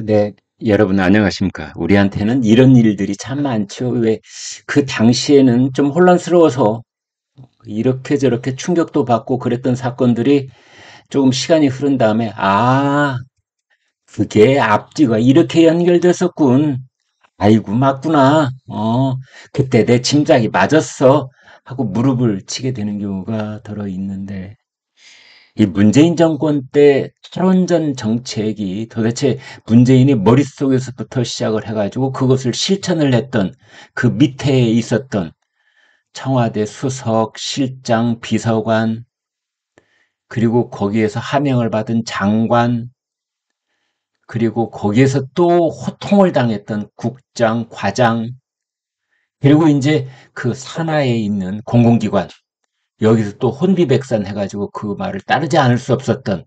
네, 여러분 안녕하십니까. 우리한테는 이런 일들이 참 많죠. 왜, 그 당시에는 좀 혼란스러워서 이렇게 저렇게 충격도 받고 그랬던 사건들이 조금 시간이 흐른 다음에, 그게 앞뒤가 이렇게 연결됐었군. 아이고, 맞구나. 그때 내 짐작이 맞았어. 하고 무릎을 치게 되는 경우가 더러 있는데, 이 문재인 정권 때 탈원전 정책이 도대체 문재인의 머릿속에서부터 시작을 해가지고 그것을 실천을 했던 그 밑에 있었던 청와대 수석, 실장, 비서관, 그리고 거기에서 하명을 받은 장관, 그리고 거기에서 또 호통을 당했던 국장, 과장, 그리고 이제 그 산하에 있는 공공기관, 여기서 또 혼비백산 해가지고 그 말을 따르지 않을 수 없었던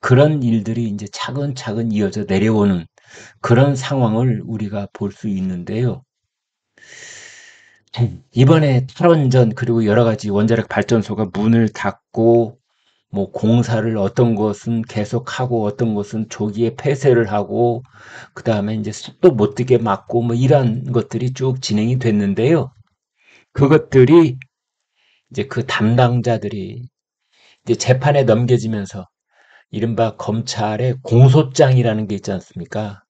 그런 일들이 이제 차근차근 이어져 내려오는 그런 상황을 우리가 볼 수 있는데요. 이번에 탈원전 그리고 여러 가지 원자력 발전소가 문을 닫고 뭐 공사를 어떤 것은 계속하고 어떤 것은 조기에 폐쇄를 하고 그다음에 이제 숲도 못 들게 막고 뭐 이런 것들이 쭉 진행이 됐는데요. 그것들이 이제 그 담당자들이 이제 재판에 넘겨지면서 이른바 검찰의 공소장이라는 게 있지 않습니까?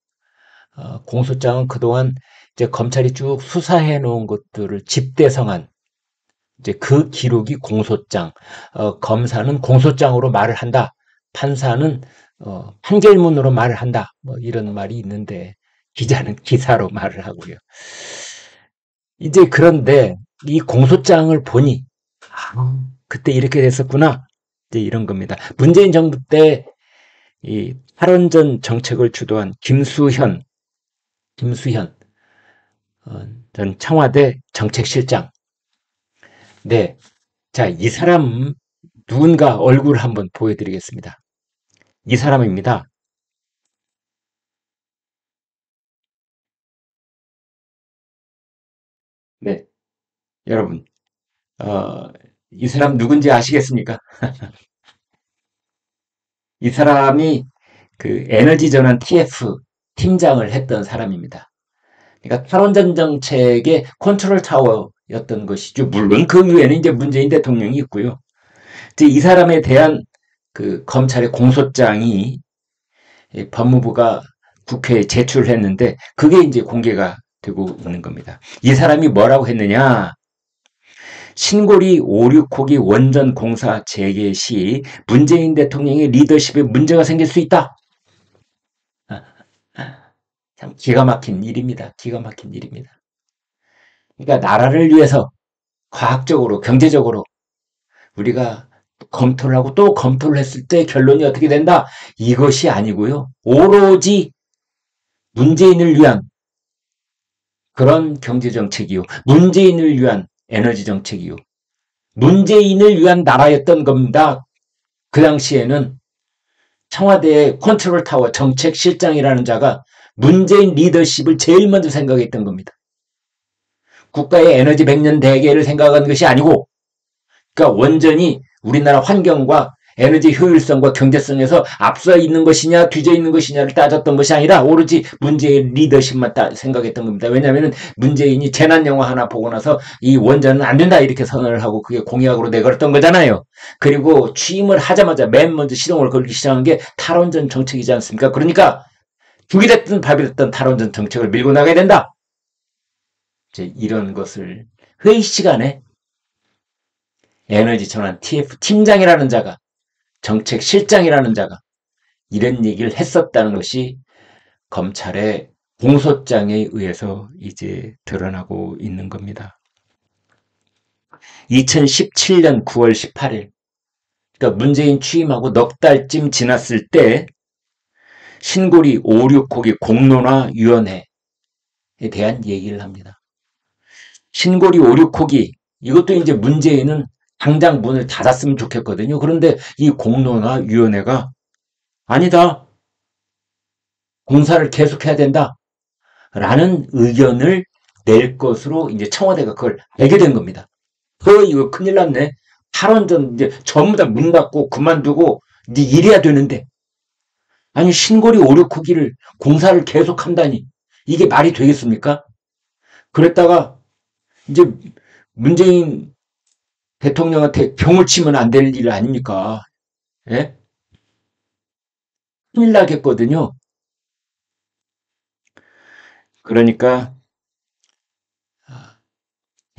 공소장은 그동안 이제 검찰이 쭉 수사해 놓은 것들을 집대성한 이제 그 기록이 공소장. 검사는 공소장으로 말을 한다. 판사는 판결문으로 말을 한다. 뭐 이런 말이 있는데 기자는 기사로 말을 하고요. 이제 그런데 이 공소장을 보니 그때 이렇게 됐었구나. 이제 이런 겁니다. 문재인 정부 때 이 탈원전 정책을 주도한 김수현 전 청와대 정책실장. 네, 자, 이 사람 누군가 얼굴 한번 보여드리겠습니다. 이 사람입니다. 네, 여러분, 어, 이 사람 누군지 아시겠습니까? 이 사람이 그 에너지 전환 TF 팀장을 했던 사람입니다. 그러니까 탈원전 정책의 컨트롤 타워였던 것이죠. 물론 그 위에는 이제 문재인 대통령이 있고요. 이제 이 사람에 대한 그 검찰의 공소장이 법무부가 국회에 제출했는데 그게 이제 공개가 되고 있는 겁니다. 이 사람이 뭐라고 했느냐? 신고리 5, 6호기 원전 공사 재개 시 문재인 대통령의 리더십에 문제가 생길 수 있다. 참 기가 막힌 일입니다. 기가 막힌 일입니다. 그러니까 나라를 위해서 과학적으로 경제적으로 우리가 검토를 하고 또 검토를 했을 때 결론이 어떻게 된다? 이것이 아니고요. 오로지 문재인을 위한 그런 경제정책이요. 문재인을 위한 에너지 정책이요. 문재인을 위한 나라였던 겁니다. 그 당시에는 청와대의 컨트롤 타워 정책실장이라는 자가 문재인 리더십을 제일 먼저 생각했던 겁니다. 국가의 에너지 100년 대계를 생각한 것이 아니고, 그러니까 원전이 우리나라 환경과 에너지 효율성과 경제성에서 앞서 있는 것이냐 뒤져 있는 것이냐를 따졌던 것이 아니라 오로지 문재인 리더십만 생각했던 겁니다. 왜냐하면 문재인이 재난 영화 하나 보고 나서 이 원전은 안 된다 이렇게 선언을 하고 그게 공약으로 내걸었던 거잖아요. 그리고 취임을 하자마자 맨 먼저 시동을 걸기 시작한 게 탈원전 정책이지 않습니까? 그러니까 죽이 됐든 밥이 됐든 탈원전 정책을 밀고 나가야 된다. 이제 이런 것을 회의 시간에 에너지 전환 TF 팀장이라는 자가 정책실장이라는 자가 이런 얘기를 했었다는 것이 검찰의 공소장에 의해서 이제 드러나고 있는 겁니다. 2017년 9월 18일, 그러니까 문재인 취임하고 넉 달쯤 지났을 때 신고리 5, 6호기 공론화위원회에 대한 얘기를 합니다. 신고리 5, 6호기 이것도 이제 문재인은 당장 문을 닫았으면 좋겠거든요. 그런데 이 공론화위원회가 아니다. 공사를 계속해야 된다. 라는 의견을 낼 것으로 이제 청와대가 그걸 알게 된 겁니다. 이거 큰일 났네. 탈원전 이제 전부 다 문 닫고 그만두고 이제 이래야 되는데 아니 신고리 5, 6호기를 공사를 계속한다니 이게 말이 되겠습니까? 그랬다가 이제 문재인 대통령한테 병을 치면 안 될 일 아닙니까? 예? 큰일 나겠거든요. 그러니까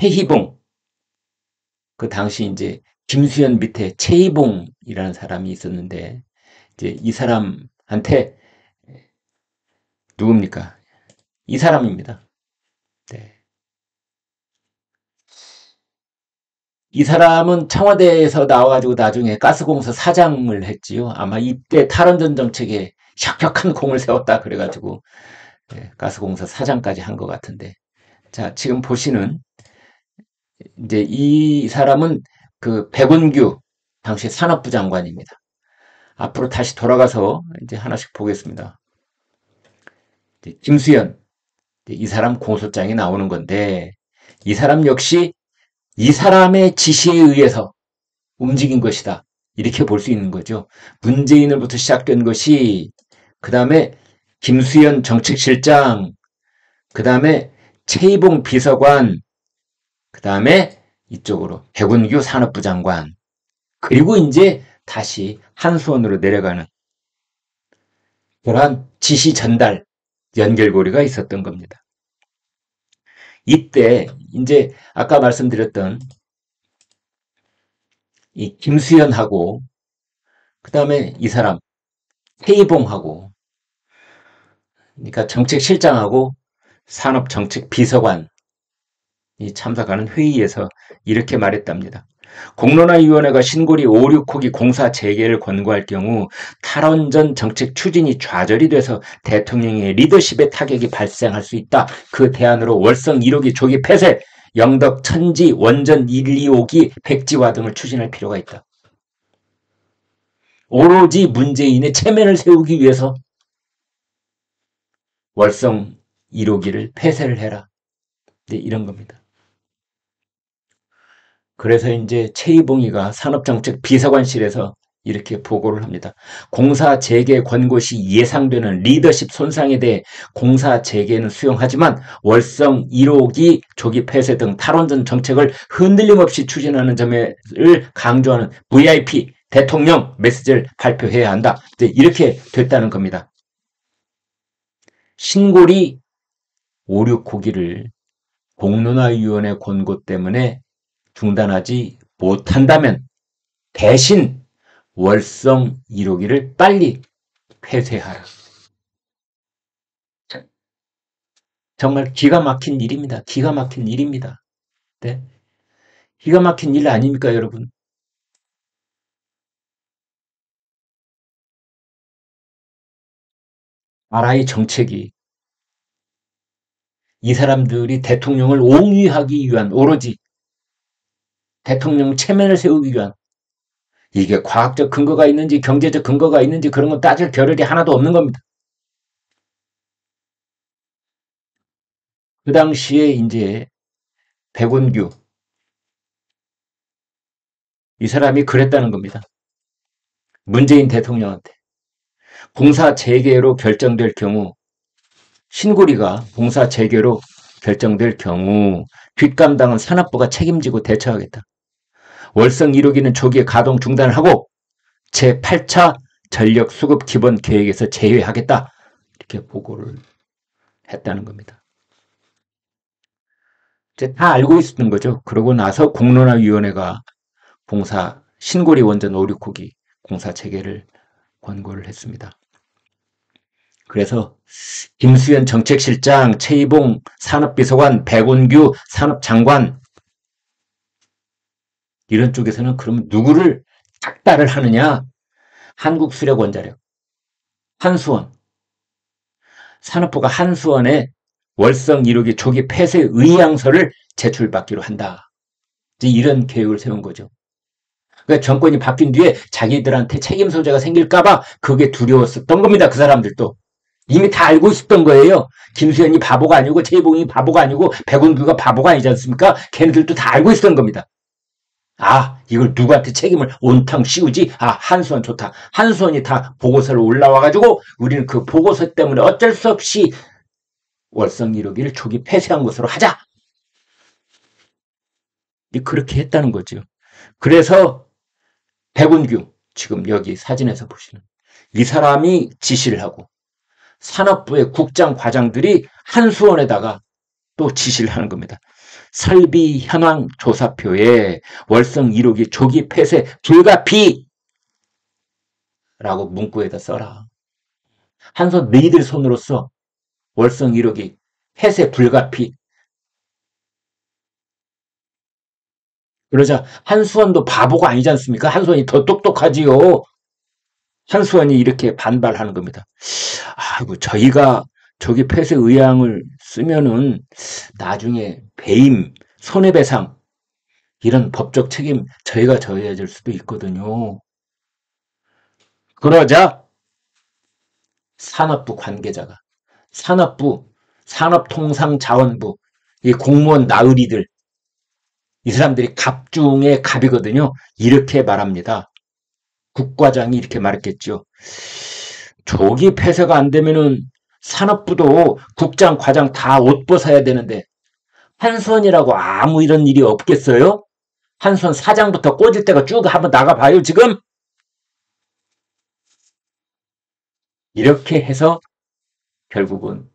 해희봉 그 당시 이제 김수현 밑에 최희봉이라는 사람이 있었는데 이제 이 사람한테 누굽니까? 이 사람입니다. 네. 이 사람은 청와대에서 나와가지고 나중에 가스공사 사장을 했지요. 아마 이때 탈원전 정책에 혁혁한 공을 세웠다 그래가지고 네, 가스공사 사장까지 한 것 같은데. 자, 지금 보시는 이제 이 사람은 그 백운규 당시 산업부 장관입니다. 앞으로 다시 돌아가서 이제 하나씩 보겠습니다. 김수현 이 사람 공소장이 나오는 건데 이 사람 역시 이 사람의 지시에 의해서 움직인 것이다. 이렇게 볼 수 있는 거죠. 문재인으로부터 시작된 것이 그 다음에 김수현 정책실장, 그 다음에 최희봉 비서관, 그 다음에 이쪽으로 백운규 산업부 장관, 그리고 이제 다시 한수원으로 내려가는 그러한 지시 전달 연결고리가 있었던 겁니다. 이때 이제 아까 말씀드렸던 이 김수현하고 그 다음에 이 사람 최희봉하고 그러니까 정책실장하고 산업정책비서관이 참석하는 회의에서 이렇게 말했답니다. 공론화위원회가 신고리 5, 6호기 공사 재개를 권고할 경우 탈원전 정책 추진이 좌절이 돼서 대통령의 리더십에 타격이 발생할 수 있다. 그 대안으로 월성 1호기 조기 폐쇄, 영덕, 천지, 원전 1, 2호기 백지화 등을 추진할 필요가 있다. 오로지 문재인의 체면을 세우기 위해서 월성 1호기를 폐쇄를 해라. 네, 이런 겁니다. 그래서 이제 최희봉이가 산업정책 비서관실에서 이렇게 보고를 합니다. 공사 재개 권고 시 예상되는 리더십 손상에 대해 공사 재개는 수용하지만 월성 1호기 조기 폐쇄 등 탈원전 정책을 흔들림 없이 추진하는 점을 강조하는 VIP 대통령 메시지를 발표해야 한다. 이렇게 됐다는 겁니다. 신고리 5, 6호기를 공론화위원회 권고 때문에 중단하지 못한다면 대신 월성 1호기를 빨리 폐쇄하라. 정말 기가 막힌 일입니다. 기가 막힌 일입니다. 네? 기가 막힌 일 아닙니까, 여러분? 나라의 정책이 이 사람들이 대통령을 옹위하기 위한 오로지 대통령 체면을 세우기 위한 이게 과학적 근거가 있는지 경제적 근거가 있는지 그런 건 따질 겨를이 하나도 없는 겁니다. 그 당시에 이제 백운규 이 사람이 그랬다는 겁니다. 문재인 대통령한테 공사 재개로 결정될 경우 신고리가 공사 재개로 결정될 경우 뒷감당은 산업부가 책임지고 대처하겠다. 월성 1호기는 조기에 가동 중단을 하고 제8차 전력 수급 기본 계획에서 제외하겠다. 이렇게 보고를 했다는 겁니다. 이제 다 알고 있었던 거죠. 그러고 나서 공론화위원회가 공사 신고리 원전 5, 6호기 공사 재개를 권고를 했습니다. 그래서 김수현 정책실장, 최희봉 산업비서관, 백운규 산업장관 이런 쪽에서는 그러면 누구를 닥달을 하느냐? 한국수력원자력, 한수원, 산업부가 한수원에 월성 1호기 조기 폐쇄 의향서를 제출받기로 한다. 이런 계획을 세운 거죠. 그러니까 정권이 바뀐 뒤에 자기들한테 책임 소재가 생길까봐 그게 두려웠었던 겁니다. 그 사람들도. 이미 다 알고 있었던 거예요. 김수현이 바보가 아니고 최희봉이 바보가 아니고 백운규가 바보가 아니지 않습니까? 걔네들도 다 알고 있었던 겁니다. 아, 이걸 누구한테 책임을 온탕 씌우지? 아, 한수원 좋다. 한수원이 다 보고서를 올라와가지고 우리는 그 보고서 때문에 어쩔 수 없이 월성 1호기를 조기 폐쇄한 것으로 하자. 그렇게 했다는 거죠. 그래서 백운규, 지금 여기 사진에서 보시는 이 사람이 지시를 하고 산업부의 국장 과장들이 한수원에다가 또 지시를 하는 겁니다. 설비 현황 조사표에 월성 1호기 조기 폐쇄 불가피라고 문구에다 써라. 한손 너희들 손으로 써. 월성 1호기 폐쇄 불가피. 그러자 한수원도 바보가 아니지 않습니까? 한수원이 더 똑똑하지요. 한수원이 이렇게 반발하는 겁니다. 아이고, 저희가 조기 폐쇄 의향을 쓰면은 나중에 배임, 손해배상 이런 법적 책임 저희가 져야 될 수도 있거든요. 그러자 산업부 관계자가 산업부, 산업통상자원부 이 공무원 나으리들 이 사람들이 갑 중에 갑이거든요. 이렇게 말합니다. 국과장이 이렇게 말했겠죠. 조기 폐쇄가 안 되면은 산업부도 국장, 과장 다 옷 벗어야 되는데 한수원이라고 아무 이런 일이 없겠어요? 한수원 사장부터 꽂을 때가 쭉 한번 나가봐요, 지금? 이렇게 해서 결국은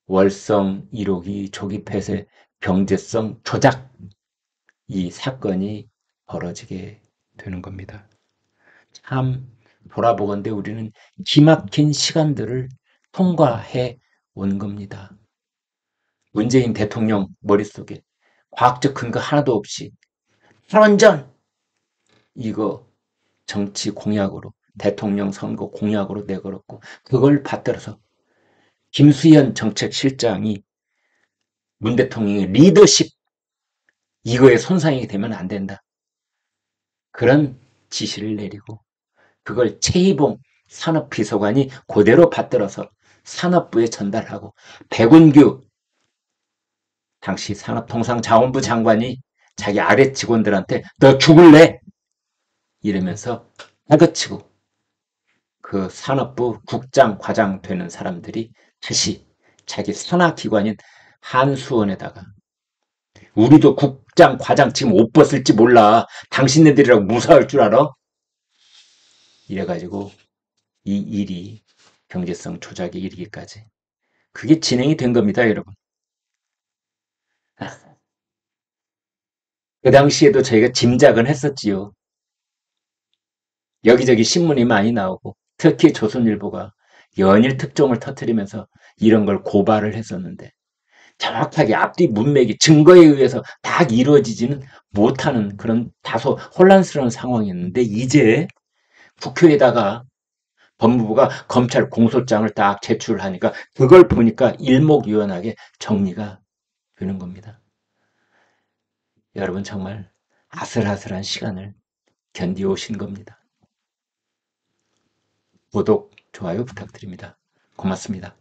월성 1호기 조기 폐쇄 경제성 조작 이 사건이 벌어지게 되는 겁니다. 참 돌아보건대 우리는 기막힌 시간들을 통과해 온 겁니다. 문재인 대통령 머릿속에 과학적 근거 하나도 없이 탈원전 이거 정치 공약으로 대통령 선거 공약으로 내걸었고 그걸 받들어서 김수현 정책실장이 문 대통령의 리더십 이거에 손상이 되면 안 된다. 그런 지시를 내리고 그걸 최희봉 산업비서관이 그대로 받들어서 산업부에 전달하고 백운규 당시 산업통상자원부 장관이 자기 아래 직원들한테 너 죽을래? 이러면서 다그치고 그 산업부 국장, 과장 되는 사람들이 다시 자기 산하기관인 한수원에다가 우리도 국장, 과장 지금 옷 벗을지 몰라. 당신네들이라고 무사할 줄 알아? 이래가지고 이 일이 경제성 조작에 이르기까지 그게 진행이 된 겁니다, 여러분. 그 당시에도 저희가 짐작은 했었지요. 여기저기 신문이 많이 나오고 특히 조선일보가 연일 특종을 터뜨리면서 이런 걸 고발을 했었는데 정확하게 앞뒤 문맥이 증거에 의해서 딱 이루어지지는 못하는 그런 다소 혼란스러운 상황이었는데 이제 국회에다가 법무부가 검찰 공소장을 딱 제출하니까 그걸 보니까 일목요연하게 정리가 되는 겁니다. 여러분 정말 아슬아슬한 시간을 견디오신 겁니다. 구독, 좋아요 부탁드립니다. 고맙습니다.